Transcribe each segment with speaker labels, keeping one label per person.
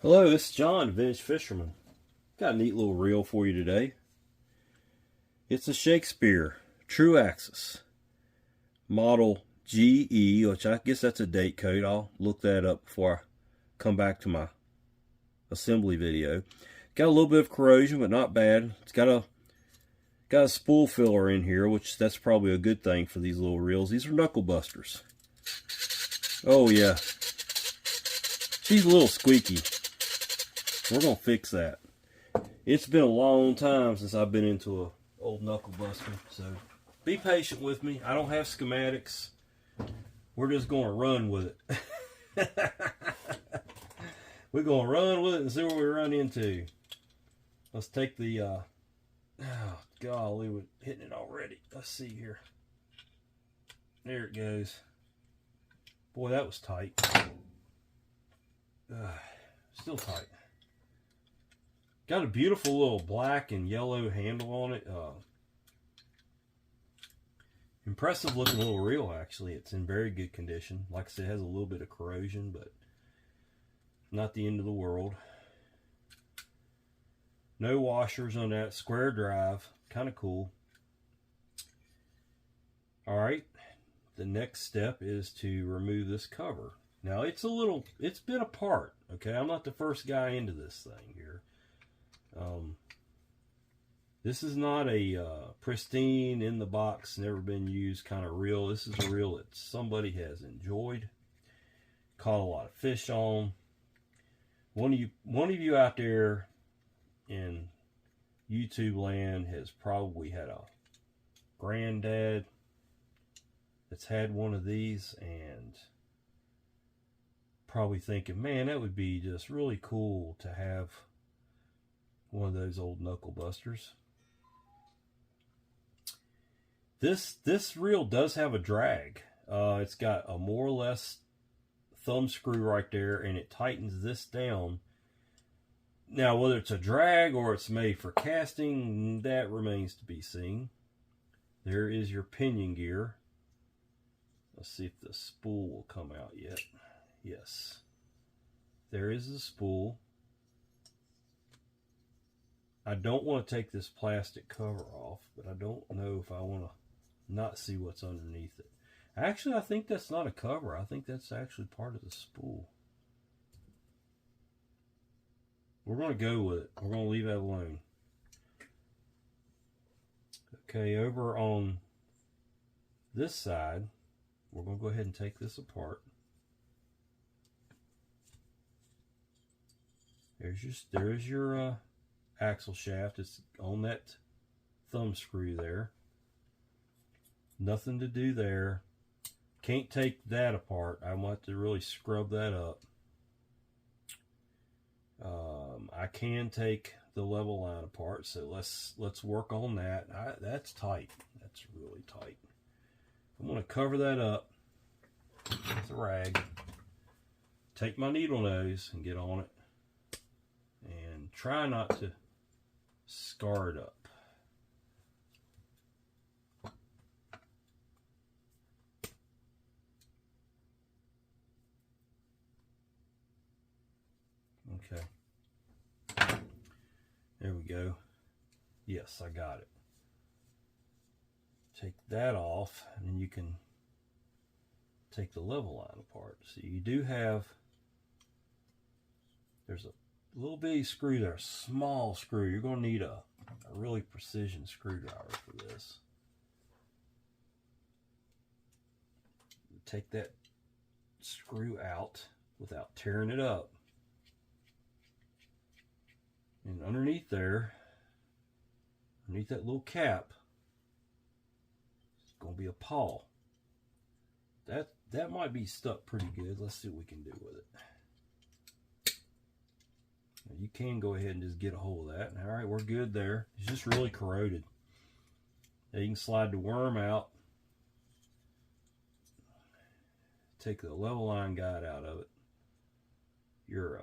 Speaker 1: Hello, this is John, Vintage Fisherman. Got a neat little reel for you today. It's a Shakespeare Tru Axis model GE, which I guess that's a date code. I'll look that up before I come back to my assembly video. Got a little bit of corrosion, but not bad. It's got a spool filler in here, which that's probably a good thing for these little reels. These are Knuckle Busters. Oh yeah, she's a little squeaky. We're going to fix that. It's been a long time since I've been into a old Knuckle Buster, so be patient with me. I don't have schematics. We're just going to run with it. We're going to run with it and see what we run into. Let's take the, oh, golly, we're hitting it already. Let's see here. There it goes. Boy, that was tight. Still tight. Got a beautiful little black and yellow handle on it. Impressive looking little reel, actually. It's in very good condition. Like I said, it has a little bit of corrosion, but not the end of the world. No washers on that. Square drive. Kind of cool. Alright. The next step is to remove this cover. Now, it's been apart. Okay, I'm not the first guy into this thing here. This is not a pristine, in the box, never been used kind of reel. This is a reel that somebody has enjoyed, caught a lot of fish on. One of you out there in YouTube land has probably had a granddad that's had one of these and probably thinking, man, that would be just really cool to have one of those old Knuckle Busters. This reel does have a drag. It's got a more or less thumb screw right there, and it tightens this down. Now, whether it's a drag or it's made for casting, that remains to be seen. There is your pinion gear. Let's see if the spool will come out yet. Yes. There is the spool. I don't want to take this plastic cover off, but I don't know if I want to not see what's underneath it. Actually, I think that's not a cover. I think that's actually part of the spool. We're going to go with it. We're going to leave that alone. Okay, over on this side, we're going to go ahead and take this apart. There's your axle shaft. It's on that thumb screw there. Nothing to do there. Can't take that apart. I want to really scrub that up. I can take the level line apart, so let's work on that. That's tight. That's really tight. I'm going to cover that up with a rag. Take my needle nose and get on it. And try not to scar it up. Okay. There we go. Yes, I got it. Take that off, and then you can take the level line apart. So you do have, there's a little bitty screw there, a small screw. You're going to need a really precision screwdriver for this. Take that screw out without tearing it up. And underneath there, underneath that little cap, it's going to be a pawl. That might be stuck pretty good. Let's see what we can do with it. Now you can go ahead and just get a hold of that. All right, we're good there. It's just really corroded. Now you can slide the worm out. Take the level line guide out of it. Your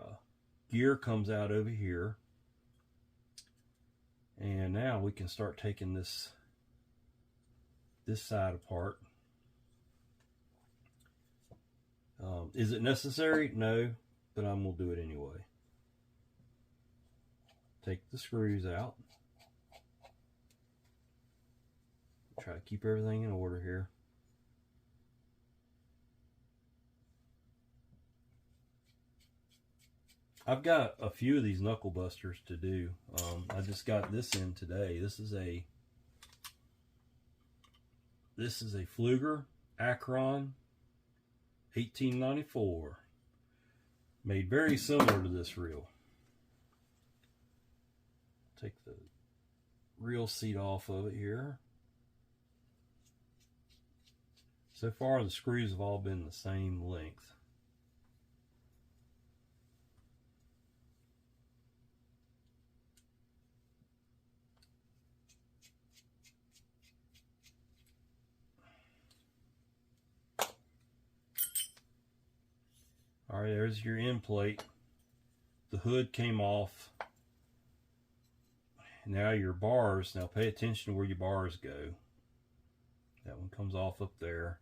Speaker 1: gear comes out over here. And now we can start taking this side apart. Is it necessary? No, but I'm going to do it anyway. take the screws out. Try to keep everything in order here. I've got a few of these Knuckle Busters to do. I just got this in today. This is a Fluger Akron 1894. Made very similar to this reel. Take the reel seat off of it here. So far the screws have all been the same length. All right, there's your end plate. The hood came off. Now your bars, now pay attention to where your bars go. That one comes off up there.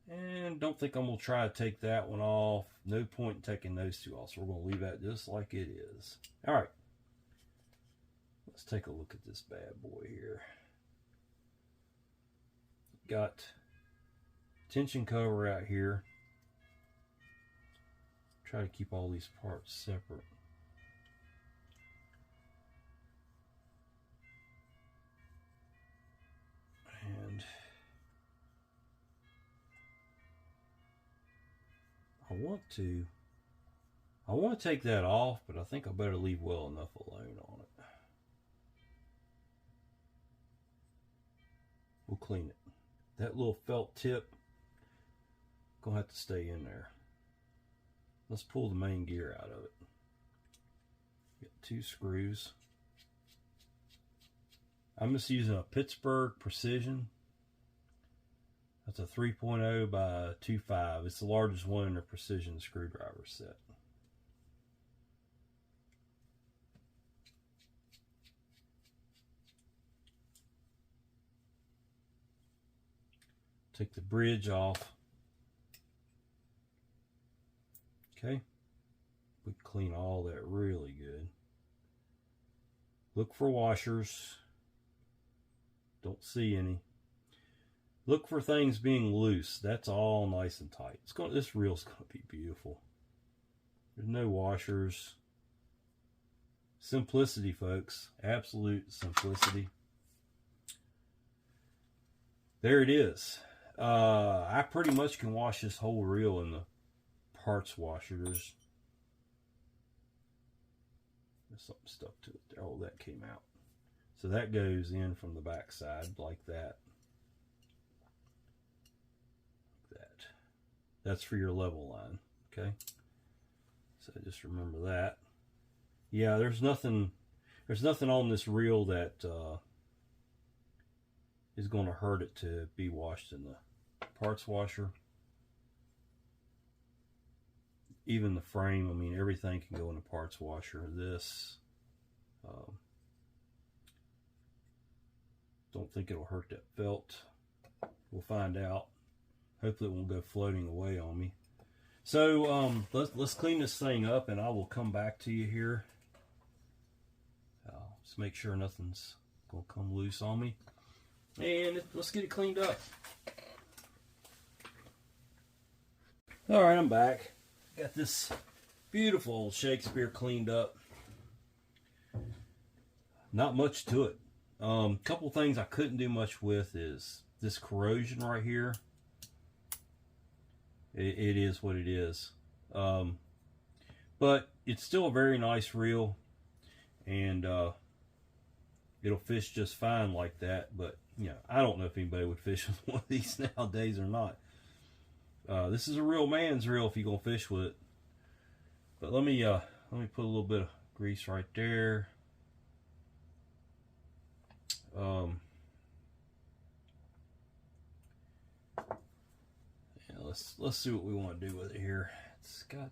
Speaker 1: And don't think I'm going to try to take that one off. No point in taking those two off, so we're going to leave that just like it is. All right, let's take a look at this bad boy here. Got tension cover out here. Try to keep all these parts separate. And I want to take that off, but I think I better leave well enough alone on it. We'll clean it. That little felt tip gonna have to stay in there. Let's pull the main gear out of it. Get 2 screws. I'm just using a Pittsburgh Precision. That's a 3.0 by 2.5. It's the largest one in the precision screwdriver set. Take the bridge off. Okay. We clean all that really good. Look for washers. Don't see any. Look for things being loose. That's all nice and tight. This reel's going to be beautiful. There's no washers. Simplicity, folks. Absolute simplicity. There it is. I pretty much can wash this whole reel in the parts washer. There's something stuck to it there. Oh, that came out. So that goes in from the back side like that. That's for your level line, okay? So just remember that. Yeah, there's nothing on this reel that is going to hurt it to be washed in the parts washer. Even the frame, I mean, everything can go in the parts washer. This, don't think it'll hurt that felt. We'll find out. Hopefully it won't go floating away on me. So let's clean this thing up, and I will come back to you here. Just make sure nothing's gonna come loose on me, and let's get it cleaned up. All right, I'm back. Got this beautiful old Shakespeare cleaned up. Not much to it. Couple things I couldn't do much with is this corrosion right here. It is what it is. But it's still a very nice reel, and it'll fish just fine like that. But you know, I don't know if anybody would fish with one of these nowadays or not. This is a real man's reel if you're gonna fish with it. But let me put a little bit of grease right there. Let's see what we want to do with it here. It's got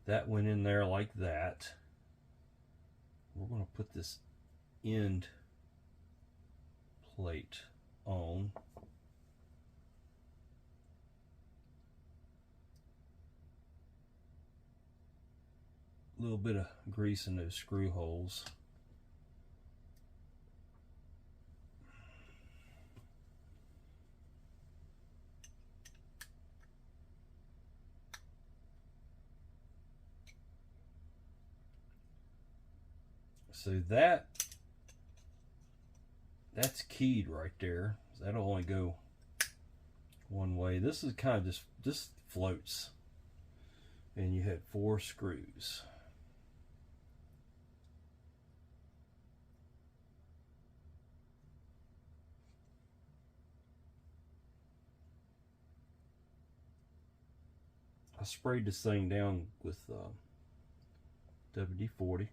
Speaker 1: that went in there like that. We're going to put this end plate on. A little bit of grease in those screw holes. So that's keyed right there. That'll only go one way. This is kind of just floats. And you had 4 screws. I sprayed this thing down with WD-40.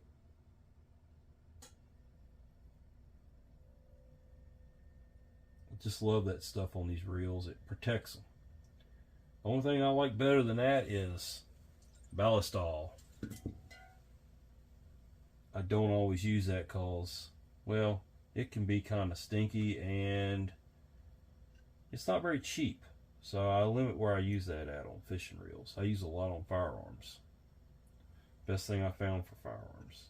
Speaker 1: I just love that stuff on these reels. It protects them. The only thing I like better than that is ballistol. I don't always use that because, well, it can be kind of stinky and it's not very cheap. So I limit where I use that at on fishing reels. I use a lot on firearms. Best thing I found for firearms.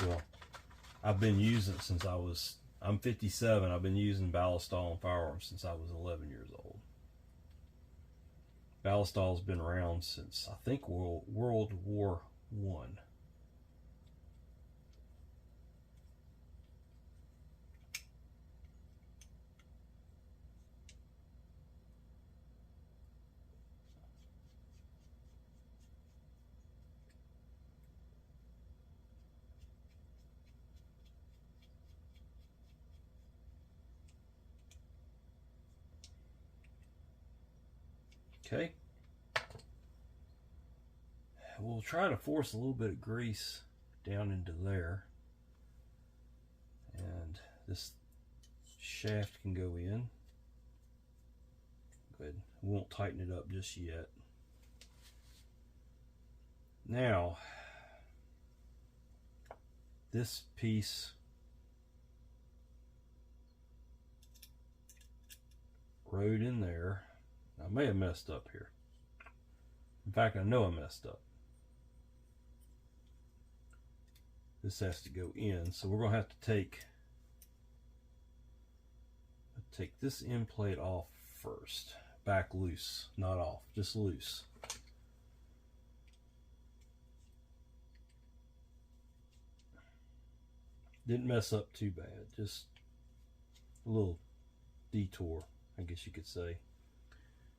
Speaker 1: Well, I've been using it since I'm 57. I've been using ballistol on firearms since I was 11 years old. Ballistol's been around since, I think, World War I. Okay. We'll try to force a little bit of grease down into there. And this shaft can go in. Good. We won't tighten it up just yet. Now, this piece rode in there. I may have messed up here. In fact, I know I messed up. This has to go in, so we're going to have to take this end plate off first. Back loose, not off, just loose. Didn't mess up too bad, just a little detour, I guess you could say.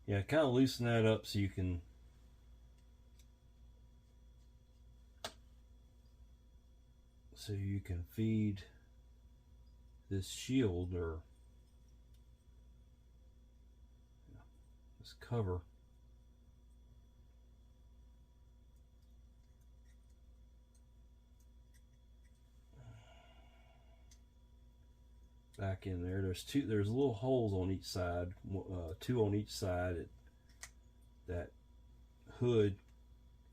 Speaker 1: Yeah, kind of loosen that up so you can feed this shield or this cover back in there. There's little holes on each side, 2 on each side at that hood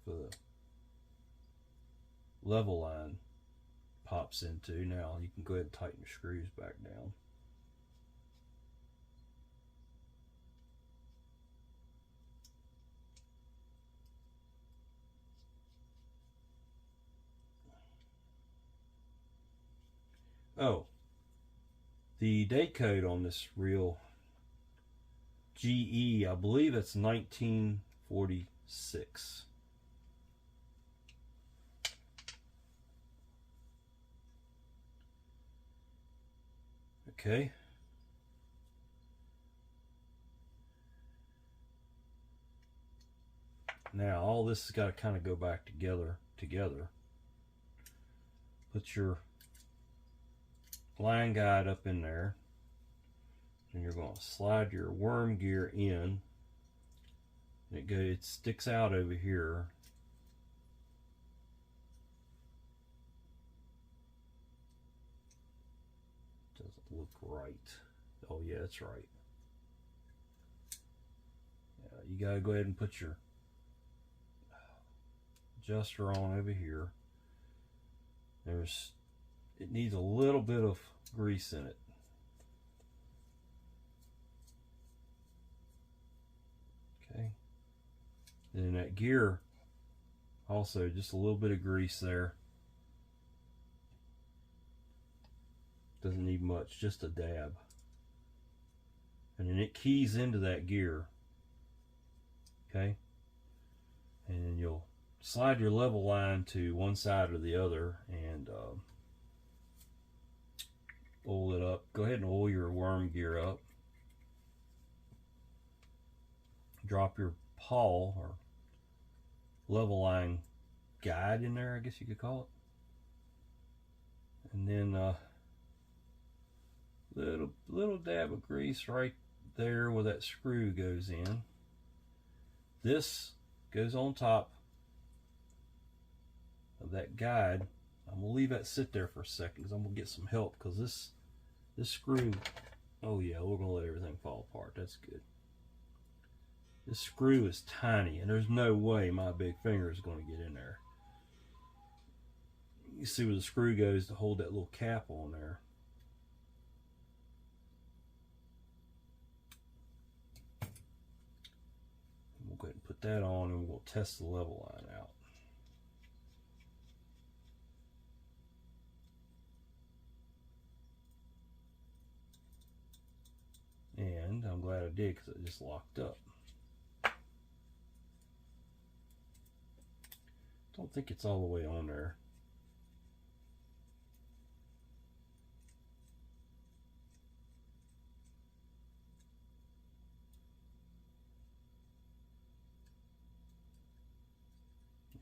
Speaker 1: for the level line pops into. Now you can go ahead and tighten your screws back down. Oh, the date code on this reel, GE, I believe it's 1946. Okay. Now all this has got to kind of go back together. Put your line guide up in there, and you're going to slide your worm gear in. It sticks out over here. Doesn't look right. Oh yeah, it's right. Yeah, you gotta go ahead and put your adjuster on over here. It needs a little bit of grease in it. And then that gear, also just a little bit of grease there. Doesn't need much, just a dab. And then it keys into that gear. Okay? And then you'll slide your level line to one side or the other and oil it up. Go ahead and oil your worm gear up. Drop your pawl or level line guide in there, I guess you could call it. And then little dab of grease right there where that screw goes in. This goes on top of that guide. I'm gonna leave that sit there for a second because I'm gonna get some help, because this screw, oh yeah, we're gonna let everything fall apart. That's good. This screw is tiny and there's no way my big finger is going to get in there. You see where the screw goes to hold that little cap on there. We'll go ahead and put that on and we'll test the level line out. And I'm glad I did, because it just locked up. Don't think it's all the way on there.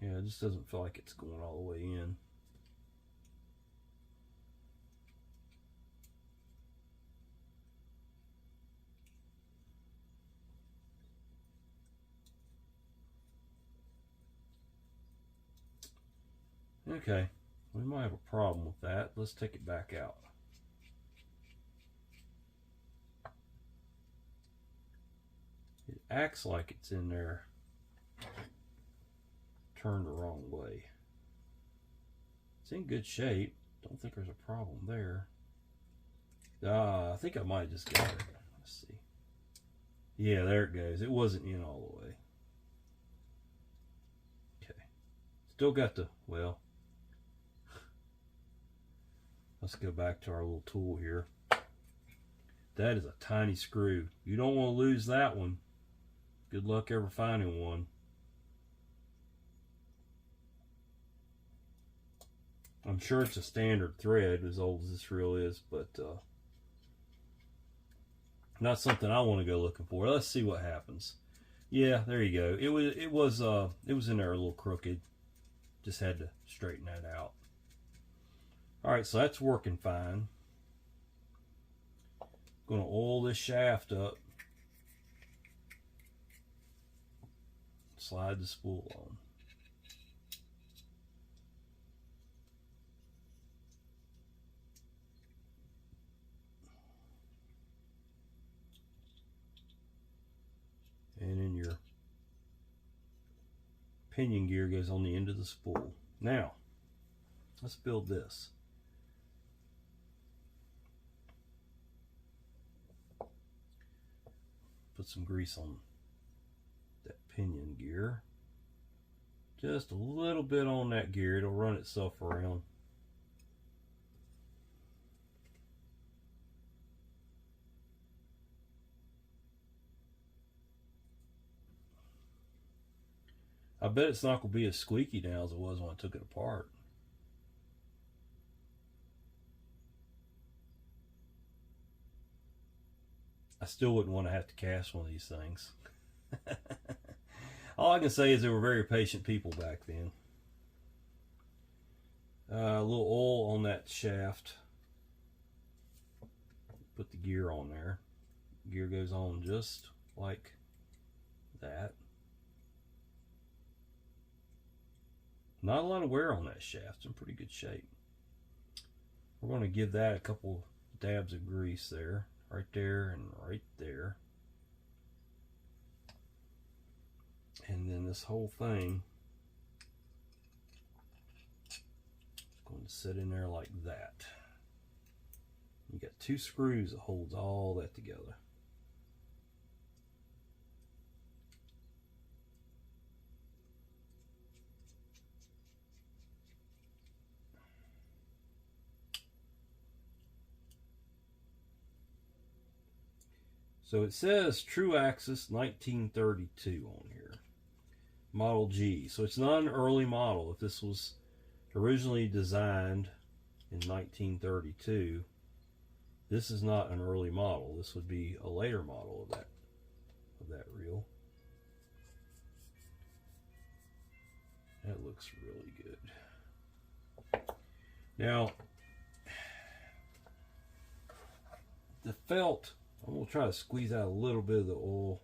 Speaker 1: Yeah, it just doesn't feel like it's going all the way in. Okay, we might have a problem with that. Let's take it back out. It acts like it's in there turned the wrong way. It's in good shape. Don't think there's a problem there. I think I might have just got it. Let's see. Yeah, there it goes. It wasn't in all the way. Okay. Still got the, well, let's go back to our little tool here. That is a tiny screw. You don't want to lose that one. Good luck ever finding one. I'm sure it's a standard thread, as old as this reel is, but not something I want to go looking for. Let's see what happens. Yeah, there you go. It was in there a little crooked. Just had to straighten that out. All right, so that's working fine. Going to oil this shaft up. Slide the spool on. And then your pinion gear goes on the end of the spool. Now, let's build this. Put some grease on that pinion gear. Just a little bit on that gear. It'll run itself around. I bet it's not going to be as squeaky now as it was when I took it apart. I still wouldn't want to have to cast one of these things. All I can say is they were very patient people back then. A little oil on that shaft. Put the gear on there. Gear goes on just like that. Not a lot of wear on that shaft. It's in pretty good shape. We're going to give that a couple dabs of grease there. Right there and right there. And then this whole thing is going to sit in there like that. You got two screws that holds all that together. . So it says Tru Axis 1932 on here. Model G. So it's not an early model. If this was originally designed in 1932, this is not an early model. This would be a later model of that reel. That looks really good. Now, the felt, I'm going to try to squeeze out a little bit of the oil.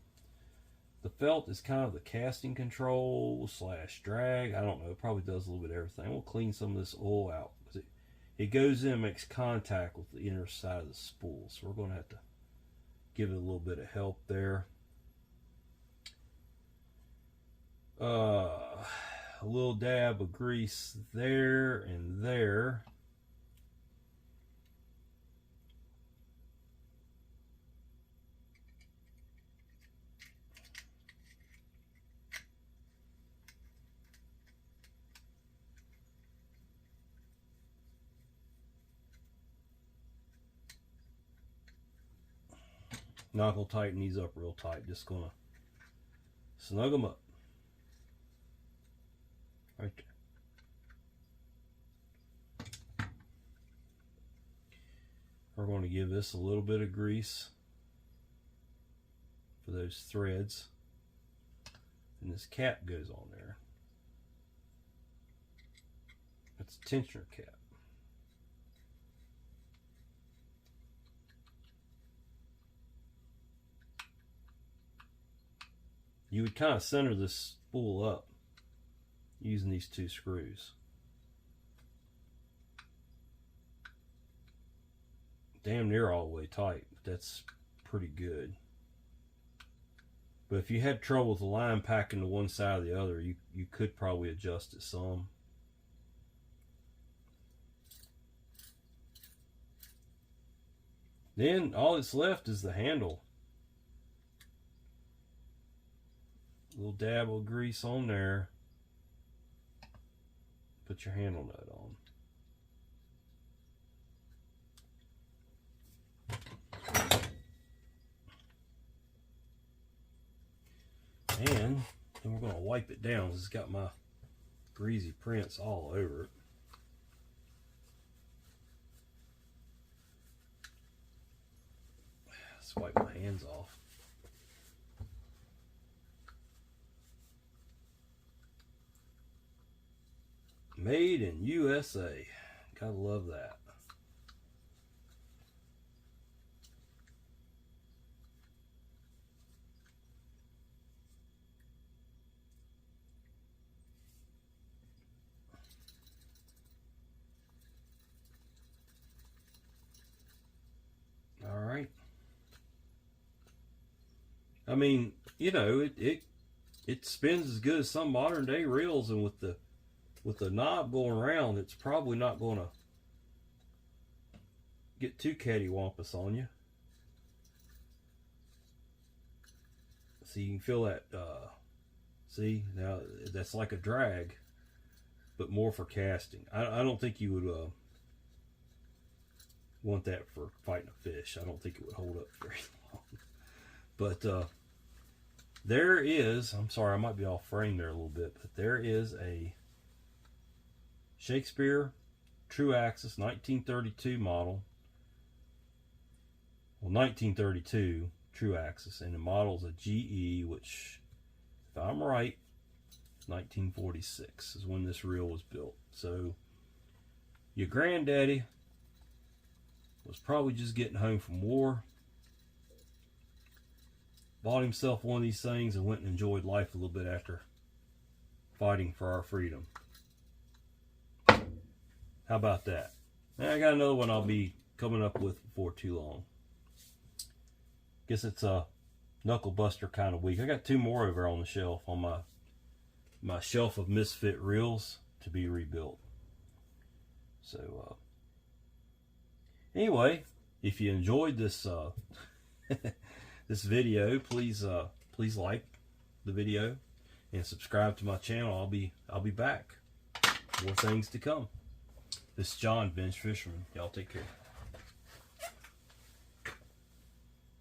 Speaker 1: The felt is kind of the casting control / drag. I don't know. It probably does a little bit of everything. We'll clean some of this oil out because it goes in and makes contact with the inner side of the spool. So we're going to have to give it a little bit of help there. A little dab of grease there and there. Not going to tighten these up real tight. Just going to snug them up. Right there. We're going to give this a little bit of grease for those threads. And this cap goes on there. It's a tensioner cap. You would kind of center this spool up using these two screws. Damn near all the way tight, but that's pretty good. But if you had trouble with the line packing to one side or the other, you could probably adjust it some. Then all that's left is the handle. A little dab of grease on there. Put your handle nut on. And then we're going to wipe it down because it's got my greasy prints all over it. Let's wipe my hands off. Made in USA. Gotta love that. All right. I mean, you know, it spins as good as some modern day reels, and with the knob going around, it's probably not going to get too cattywampus on you. See, you can feel that. See, now that's like a drag, but more for casting. I don't think you would want that for fighting a fish. I don't think it would hold up very long. But there is, I'm sorry, I might be off frame there a little bit, but there is a Shakespeare Tru Axis 1932 model. Well, 1932 Tru Axis, and the model's a GE, which, if I'm right, 1946 is when this reel was built. So your granddaddy was probably just getting home from war, bought himself one of these things, and went and enjoyed life a little bit after fighting for our freedom. How about that? Now I got another one I'll be coming up with before too long. Guess it's a Knuckle Buster kind of week. I got two more over on the shelf, on my shelf of misfit reels to be rebuilt. So anyway, if you enjoyed this this video, please like the video and subscribe to my channel. I'll be back. More things to come. This is John, Bench Fisherman. Y'all take care.